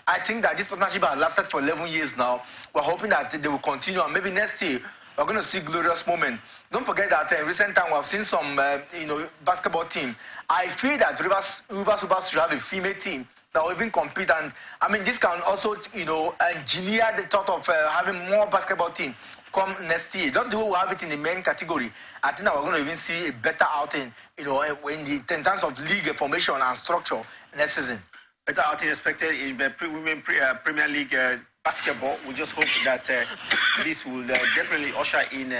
I think that this partnership has lasted for 11 years now. We're hoping that they will continue, and maybe next year we're going to see glorious moment. Don't forget that in recent time we have seen some, basketball team. I feel that Rivers should have a female team that will even compete, and I mean this can also, engineer the thought of having more basketball team come next year. Just the way we have it in the men category, I think that we're going to even see a better outing, in terms of league formation and structure next season. Better outing expected in the Women Premier League basketball. We just hope that this will definitely usher in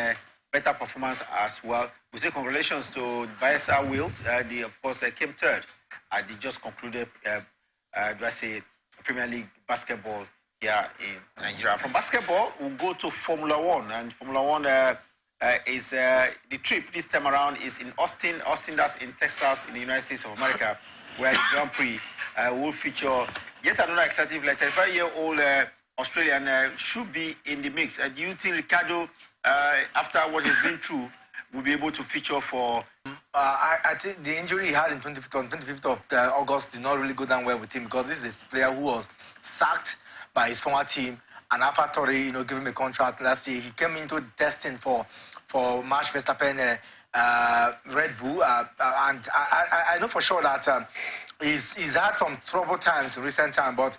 better performance as well. We say congratulations to Viasa Wales. They, of course, came third. They just concluded, Premier League basketball here in Nigeria. From basketball, we'll go to Formula One. And Formula One is the trip this time around is in Austin. Austin, that's in Texas, in the United States of America, where the Grand Prix will feature yet another exciting, 35-year-old Australian should be in the mix. Do you think Ricardo, after what he's been through, will be able to feature for? I think the injury he had on 25th of August did not really go down well with him, because this is a player who was sacked by his former team, and Alpha Tauri, gave him a contract last year. He came into testing for Max Verstappen, Red Bull, and I know for sure that he's had some troubled times in recent time, but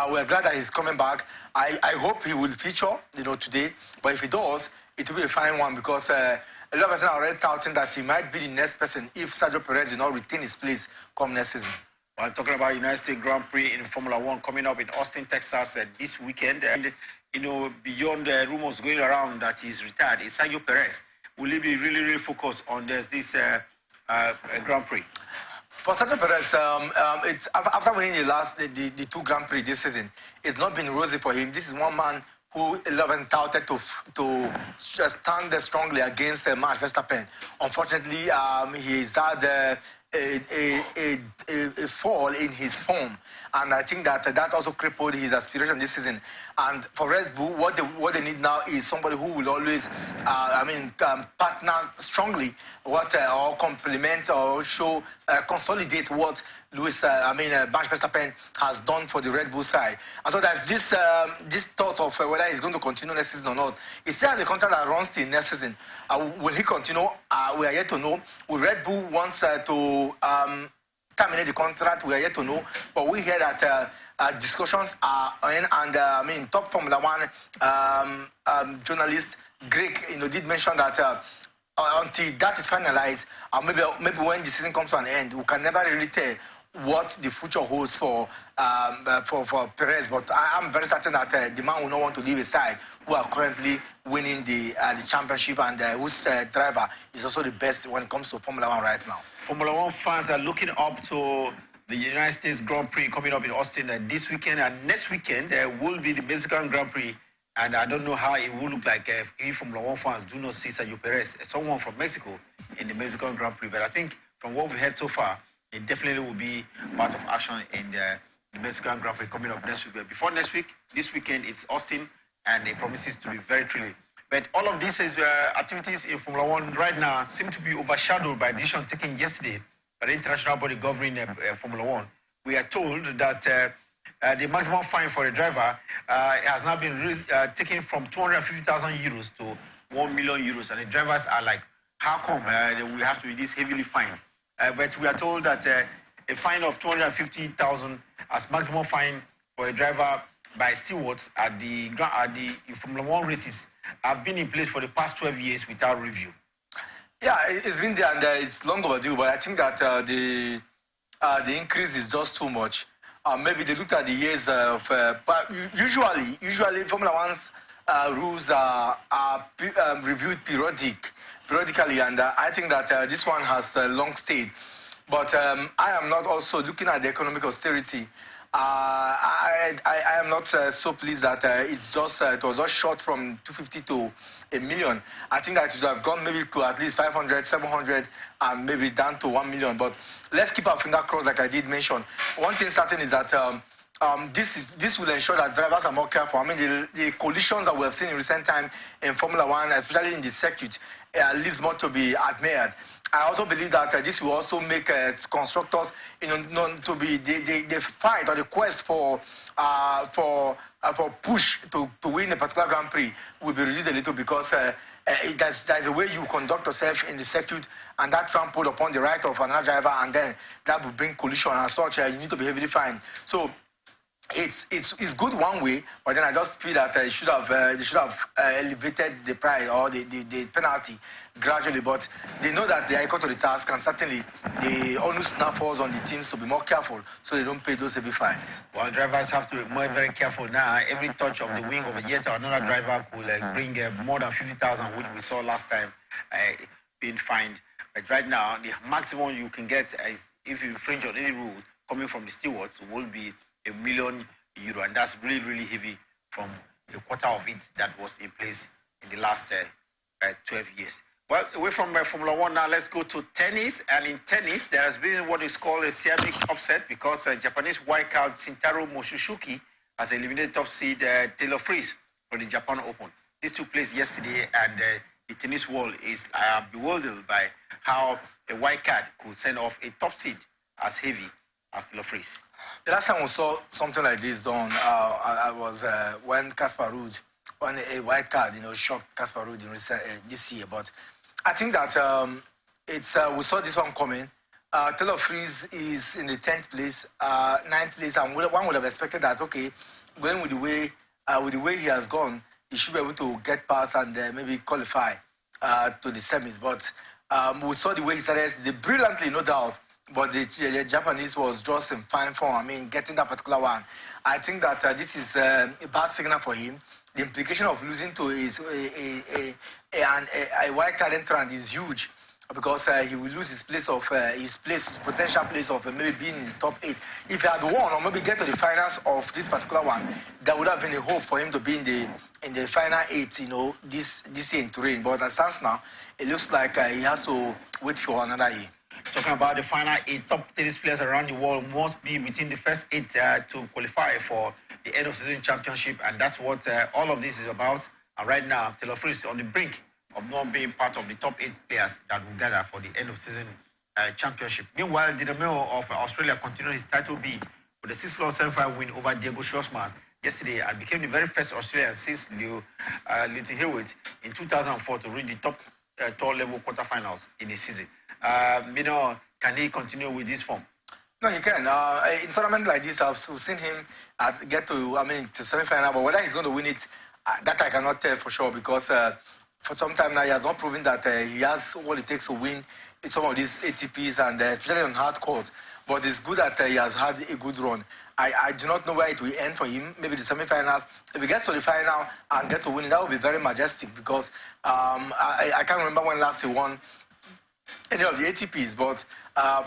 we're glad that he's coming back. I hope he will feature, today. But if he does, it will be a fine one, because a lot of us are already touting that he might be the next person if Sergio Perez did not retain his place come next season. We're talking about United States Grand Prix in Formula One coming up in Austin, Texas this weekend. And, beyond the rumors going around that he's retired, is Sergio Perez. Will he be really, really focused on this Grand Prix? For Sergio Perez, it's after winning the two Grand Prix this season, it's not been rosy for him. This is one man who 11 touted to stand strongly against Max Verstappen. Unfortunately, he's had a fall in his form, and I think that also crippled his aspiration this season. And for Red Bull, what they need now is somebody who will always, partner strongly, or complement or show, consolidate what Max Verstappen has done for the Red Bull side. And so there's this thought of whether he's going to continue next season or not. He still has a contract that runs till next season. Will he continue? We are yet to know. Will Red Bull wants to terminate the contract? We are yet to know. But we hear that discussions are in, and top Formula One journalist Greg, did mention that until that is finalized, maybe when the season comes to an end, we can never really tell what the future holds for Perez. But I'm very certain that the man will not want to leave a side who are currently winning the championship, and whose driver is also the best when it comes to Formula One right now. Formula One fans are looking up to the United States Grand Prix coming up in Austin this weekend, and next weekend will be the Mexican Grand Prix. And I don't know how it will look like if Formula One fans do not see Sergio Perez, someone from Mexico, in the Mexican Grand Prix. But I think from what we've heard so far, it definitely will be part of action in the Mexican Grand Prix coming up next week. But before next week, this weekend, it's Austin, and it promises to be very thrilling. But all of these activities in Formula One right now seem to be overshadowed by a decision taken yesterday by the international body governing Formula One. We are told that the maximum fine for a driver has now been taken from 250,000 euros to 1 million euros. And the drivers are like, how come we have to be this heavily fined? But we are told that a fine of 250,000 as maximum fine for a driver by stewards at the Formula One races have been in place for the past 12 years without review. Yeah, it's been there, and it's long overdue. But I think that the increase is just too much. Maybe they looked at the years of, but usually Formula One's rules are reviewed periodically, and I think that this one has long stayed. But I am not also looking at the economic austerity. I am not so pleased that it was just short from 250 to a million. I think that it should have gone maybe to at least 500, 700, and maybe down to 1 million. But let's keep our finger crossed, like I did mention. One thing certain is that this will ensure that drivers are more careful. I mean, the collisions that we have seen in recent time in Formula One, especially in the circuit, leaves more to be admired. I also believe that this will also make constructors, to be the fight or the quest for push to win a particular Grand Prix will be reduced a little because there's a way you conduct yourself in the circuit, and that trampled upon the right of another driver, and then that will bring collision and such. You need to be heavily fined. So it's good one way, but then I just feel that they should have elevated the price or the penalty gradually. But they know that they are equal to the task, and certainly the onus now falls on the teams to be more careful so they don't pay those heavy fines. Well, drivers have to be more very careful now. Every touch of the wing of a jet or another driver could bring more than 50,000, which we saw last time being fined. But right now, the maximum you can get is if you infringe on any rule coming from the stewards will be €1 million, and that's really, really heavy from a quarter of it that was in place in the last 12 years. Well, away from Formula One now, let's go to tennis. And in tennis, there has been what is called a Siamic upset because Japanese wildcard Shintaro Mochizuki has eliminated top seed Taylor Fritz for the Japan Open. This took place yesterday, and the tennis world is bewildered by how a wildcard could send off a top seed as heavy as Taylor Fritz. The last time we saw something like this done, I was when Casper Ruud, when a white card, shocked Casper Ruud in this year. But I think that we saw this one coming. Taylor Fritz is in the 10th place, 9th place, and one would have expected that, okay, going with the way he has gone, he should be able to get past and maybe qualify to the semis. But we saw the way he started brilliantly, no doubt. But the Japanese was just in fine form. I mean, getting that particular one. I think that this is a bad signal for him. The implication of losing to a wild card entrant is huge because he will lose his potential place of maybe being in the top 8. If he had won or maybe get to the finals of this particular one, there would have been a hope for him to be in the final 8, this year in Turin. But as it stands now, it looks like he has to wait for another year. Talking about the final 8, top tennis players around the world must be within the first 8 to qualify for the end of season championship, and that's what all of this is about. And right now, Taylor Fritz is on the brink of not being part of the top 8 players that will gather for the end of season championship. Meanwhile, Dinamo of Australia continued his title bid with a 6-law 7-5 win over Diego Schwartzman yesterday and became the very first Australian since Leighton Hewitt in 2004 to reach the top tour level quarterfinals in a season. Can he continue with this form? No, he can. In tournament like this, I've seen him get to semi-final, but whether he's going to win it, that I cannot tell for sure because for some time now he has not proven that he has what it takes to win in some of these ATPs and especially on hard court. But it's good that he has had a good run. I do not know where it will end for him. Maybe the semi-finals. If he gets to the final and gets to win, that would be very majestic because I can't remember when last he won any of the ATPs, but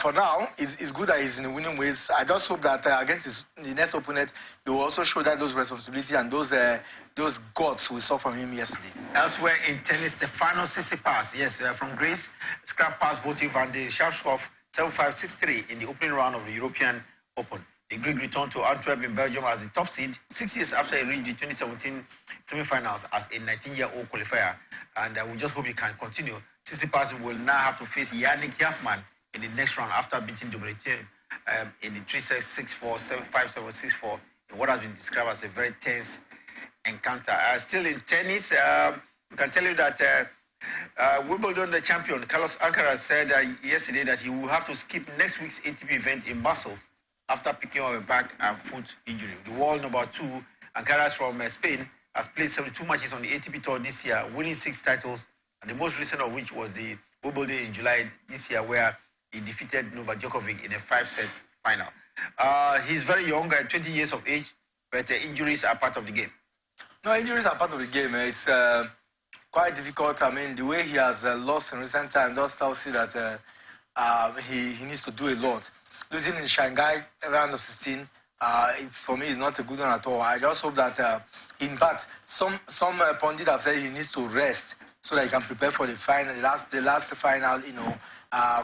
for now, it's good that he's in the winning ways. I just hope that against the next opponent, he will also show that those responsibilities and those guts we saw from him yesterday. Elsewhere in tennis, Stefanos Tsitsipas, yes, from Greece, scrap past Botic van de Schaafschhoff 7-5, 6-3 in the opening round of the European Open. The Greek returned to Antwerp in Belgium as the top seed 6 years after he reached the 2017 semi-finals as a 19-year-old qualifier. And we just hope he can continue. Tsitsipas will now have to face Yannick Jaffman in the next round after beating Dominic in the 3-6, 6-4, 7-5, 7-6, 4 in what has been described as a very tense encounter. Still in tennis, we can tell you that Wimbledon, the champion, Carlos Alcaraz said yesterday that he will have to skip next week's ATP event in Basel after picking up a back and foot injury. The world number 2, Alcaraz from Spain, has played 72 matches on the ATP Tour this year, winning 6 titles, and the most recent of which was the Wimbledon in July this year, where he defeated Novak Djokovic in a 5-set final. He's very young, 20 years of age, but injuries are part of the game. No, injuries are part of the game. It's quite difficult. I mean, the way he has lost in recent times does tells you that he needs to do a lot. Losing in Shanghai round of 16, for me, it's not a good one at all. I just hope that, in fact, some pundits have said he needs to rest so that he can prepare for the final, the last final,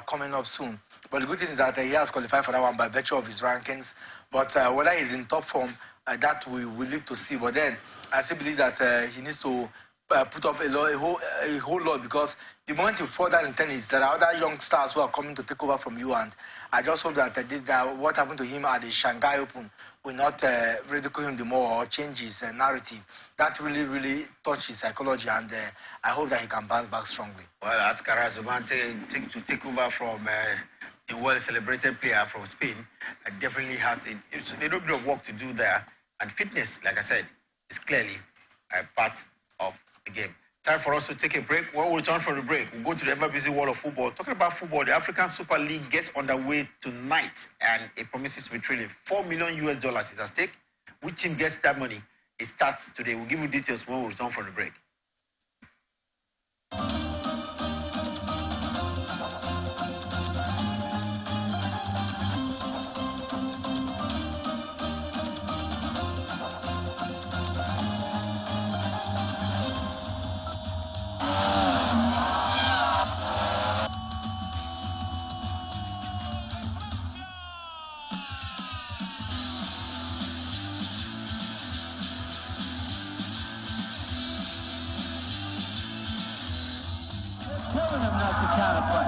coming up soon. But the good thing is that he has qualified for that one by virtue of his rankings. But whether he's in top form, that we will live to see. But then I still believe that he needs to put up a whole lot, because the moment you fall down in tennis, there are other young stars who are coming to take over from you. And I just hope that this guy, what happened to him at the Shanghai Open, will not ridicule him the more or change his narrative. That really, really touched his psychology, and I hope that he can bounce back strongly. Well, as Karazuman to take over from a well-celebrated player from Spain, definitely has a little bit of work to do there. And fitness, like I said, is clearly a part of the game. Time for us to take a break. When we return from the break, we'll go to the ever-busy world of football. Talking about football, the African Super League gets underway tonight, and it promises to be thrilling. $4 million is at stake. Which team gets that money? It starts today. We'll give you details when we return from the break. Telling him not to count a